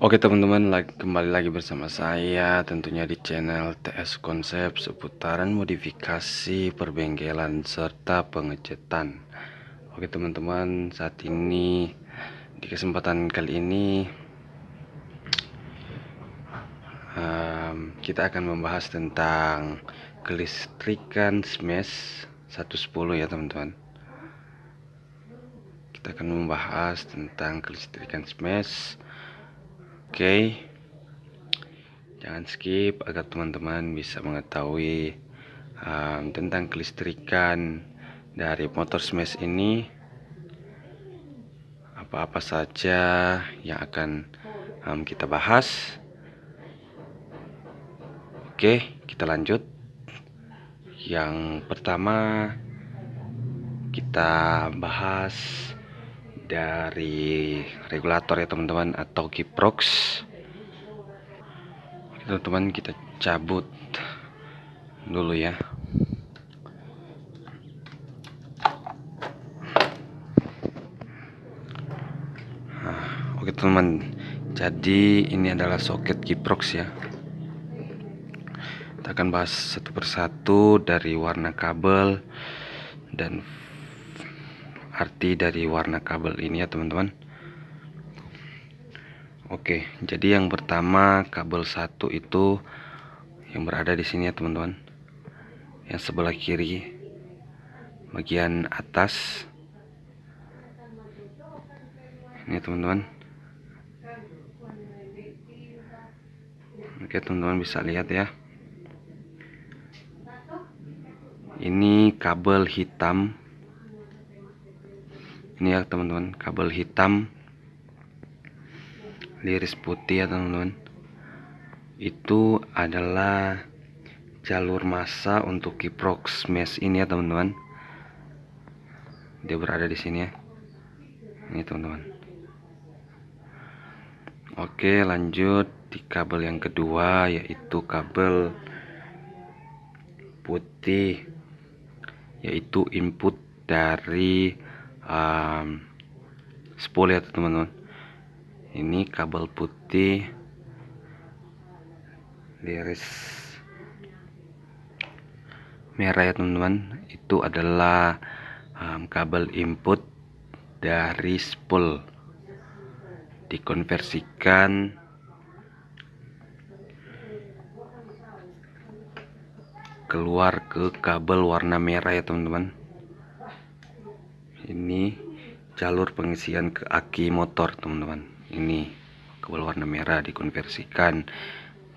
Oke teman-teman, kembali lagi bersama saya tentunya di channel TS Konsep seputaran modifikasi perbengkelan serta pengecetan. Oke teman-teman, saat ini di kesempatan kali ini kita akan membahas tentang kelistrikan smash 110 ya teman-teman. Kita akan membahas tentang kelistrikan smash. Oke, jangan skip agar teman-teman bisa mengetahui tentang kelistrikan dari motor smash ini, apa-apa saja yang akan kita bahas. Oke, kita lanjut. Yang pertama kita bahas dari regulator ya teman-teman, atau kiprox. Teman-teman, kita cabut dulu ya. Oke teman, jadi ini adalah soket kiprox ya. Kita akan bahas satu persatu dari warna kabel dan arti dari warna kabel ini ya teman-teman. Oke, jadi yang pertama kabel 1 itu yang berada di sini ya teman-teman. Yang sebelah kiri bagian atas. Ini teman-teman. Oke, teman-teman bisa lihat ya. Ini kabel hitam. Ini ya teman-teman, kabel hitam liris putih ya teman-teman. Itu adalah jalur massa untuk kiprox mesh ini ya teman-teman. Dia berada di sini ya. Ini teman-teman. Oke, lanjut di kabel yang kedua, yaitu kabel putih, yaitu input dari spool ya teman-teman. Ini kabel putih liris merah ya teman-teman. Itu adalah kabel input dari spool, dikonversikan keluar ke kabel warna merah ya teman-teman. Ini jalur pengisian ke aki motor teman-teman. Ini kabel warna merah dikonversikan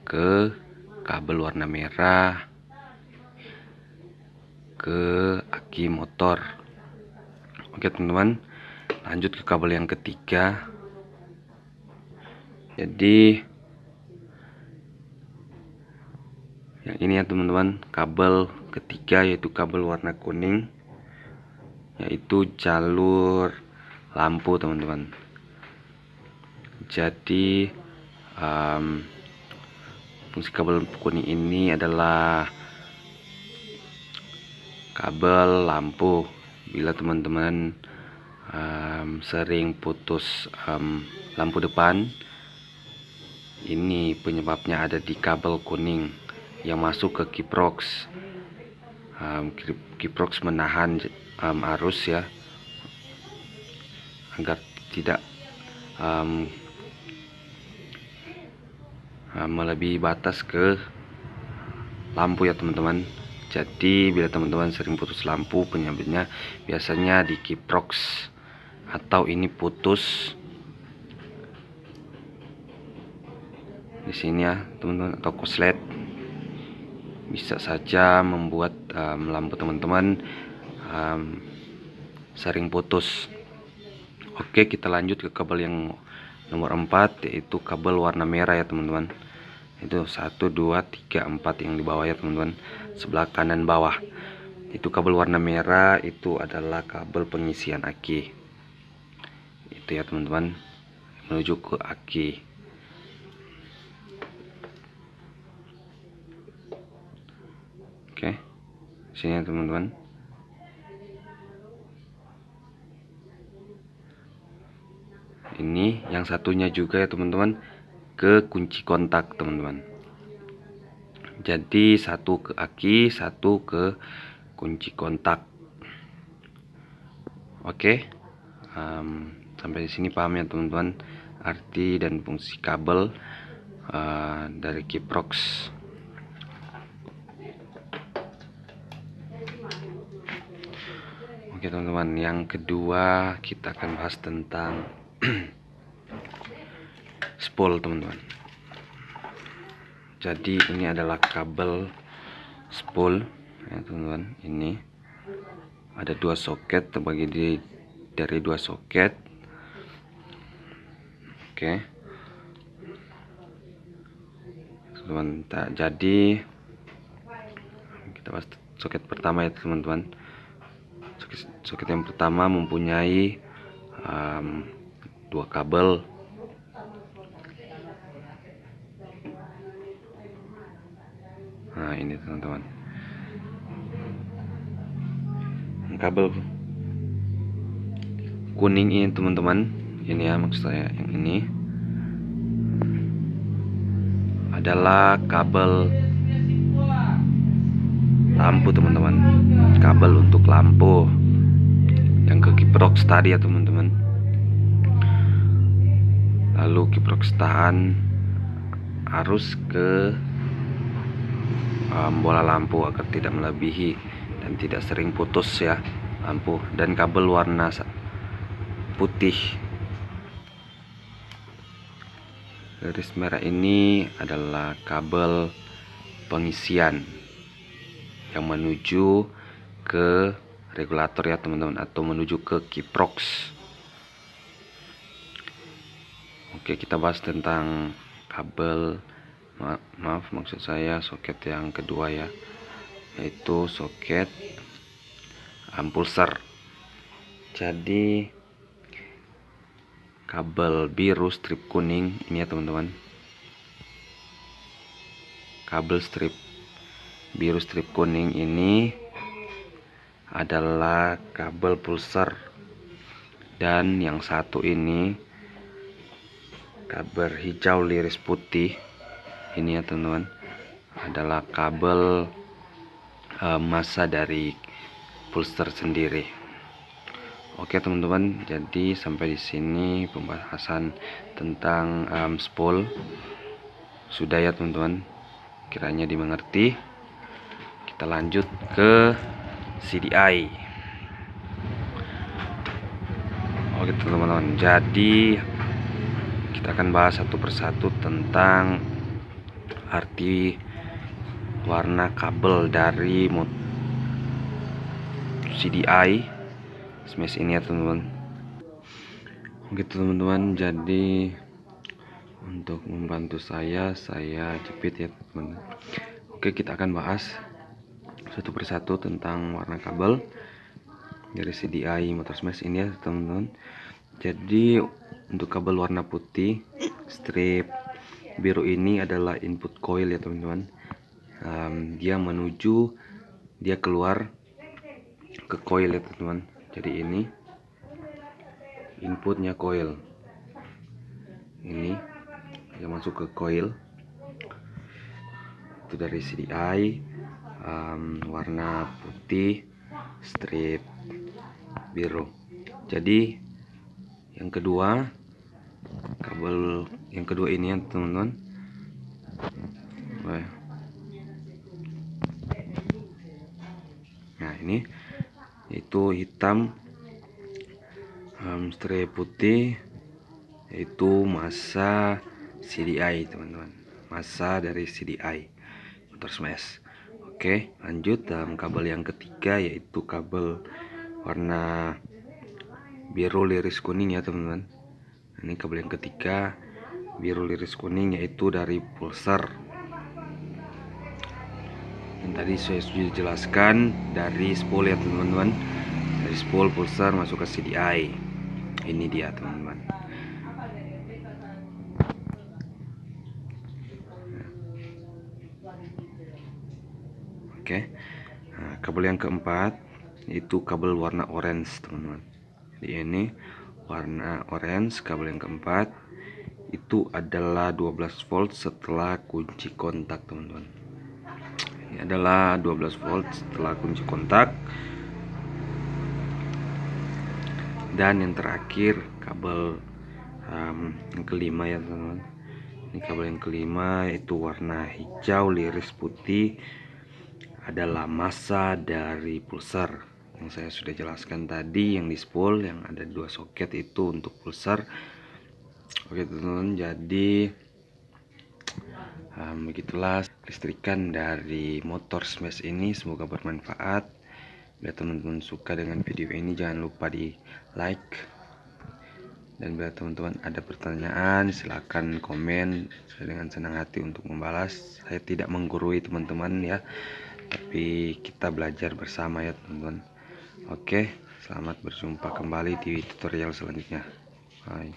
ke kabel warna merah ke aki motor. Oke teman-teman, lanjut ke kabel yang ketiga. Jadi yang ini ya teman-teman, kabel ketiga yaitu kabel warna kuning, yaitu jalur lampu teman-teman. Jadi fungsi kabel kuning ini adalah kabel lampu. Bila teman-teman sering putus lampu depan, ini penyebabnya ada di kabel kuning yang masuk ke kiprox. Kiprox menahan arus ya, agar tidak melebihi batas ke lampu ya teman-teman. Jadi bila teman-teman sering putus lampu, penyebabnya biasanya di kiprox, atau ini putus di sini ya teman-teman, atau korslet. Bisa saja membuat lampu teman-teman sering putus. Oke, kita lanjut ke kabel yang nomor 4, yaitu kabel warna merah ya teman-teman. Itu 1, 2, 3, 4 yang di bawah ya teman-teman, sebelah kanan bawah. Itu kabel warna merah, itu adalah kabel pengisian aki. Itu ya teman-teman, menuju ke aki. Oke, sini ya teman-teman. Ini yang satunya juga ya teman-teman, ke kunci kontak teman-teman. Jadi satu ke aki, satu ke kunci kontak. Oke, sampai di sini paham ya teman-teman arti dan fungsi kabel dari Kiprox. Oke teman-teman, yang kedua kita akan bahas tentang spool teman-teman. Jadi ini adalah kabel spool ya teman-teman. Ini ada dua soket, terbagi dari dua soket. Oke teman-teman, jadi kita bahas soket pertama ya teman-teman. Soket yang pertama mempunyai dua kabel. Nah ini teman-teman, kabel kuning ini teman-teman, ini ya maksud saya, yang ini adalah kabel lampu teman-teman, kabel untuk lampu yang ke Kiprox tadi ya teman-teman. Lalu Kiprox tahan arus ke bola lampu agar tidak melebihi dan tidak sering putus ya lampu. Dan kabel warna putih garis merah ini adalah kabel pengisian yang menuju ke regulator ya teman-teman, atau menuju ke Kiprox. Oke, kita bahas tentang kabel maaf maksud saya soket yang kedua ya, yaitu soket pulser. Jadi kabel biru strip kuning ini ya teman-teman, kabel biru strip kuning ini adalah kabel pulser, dan yang satu ini kabel hijau liris putih ini ya teman-teman adalah kabel massa dari pulser sendiri. Oke teman-teman, jadi sampai di sini pembahasan tentang spool sudah ya teman-teman, kiranya dimengerti. Kita lanjut ke CDI. Oke teman-teman, jadi kita akan bahas satu persatu tentang arti warna kabel dari CDI smash ini ya teman-teman. Oke teman-teman, jadi untuk membantu saya jepit ya teman-teman. Oke, kita akan bahas satu persatu tentang warna kabel dari CDI motor smash ini ya teman-teman. Jadi untuk kabel warna putih strip biru ini adalah input coil ya teman-teman. Dia keluar ke coil ya teman-teman. Jadi ini inputnya coil, ini yang masuk ke coil itu dari CDI warna putih strip biru. Jadi yang kedua, kabel yang kedua ini ya teman-teman. Nah ini itu hitam strip putih, yaitu massa CDI teman-teman, massa dari CDI motor smash. Oke, lanjut dalam kabel yang ketiga, yaitu kabel warna biru liris kuning ya teman-teman. Ini kabel yang ketiga biru liris kuning, yaitu dari pulser. Dan tadi saya sudah jelaskan dari spool ya teman-teman, dari spool pulser masuk ke CDI. Ini dia teman-teman. Oke, nah, kabel yang keempat itu kabel warna orange teman-teman. Jadi ini warna orange kabel yang keempat, itu adalah 12 volt setelah kunci kontak, teman-teman. Ini adalah 12 volt setelah kunci kontak. Dan yang terakhir kabel yang kelima ya, teman-teman. Ini kabel yang kelima itu warna hijau liris putih, adalah massa dari pulsar yang saya sudah jelaskan tadi, yang di spool yang ada 2 soket itu untuk pulsar. Oke teman-teman, jadi begitulah listrikan dari motor smash ini. Semoga bermanfaat. Bila teman-teman suka dengan video ini, jangan lupa di like, dan bila teman-teman ada pertanyaan silahkan komen. Saya dengan senang hati untuk membalas. Saya tidak menggurui teman-teman ya, tapi kita belajar bersama ya teman-teman. Oke, selamat berjumpa kembali di tutorial selanjutnya. Bye.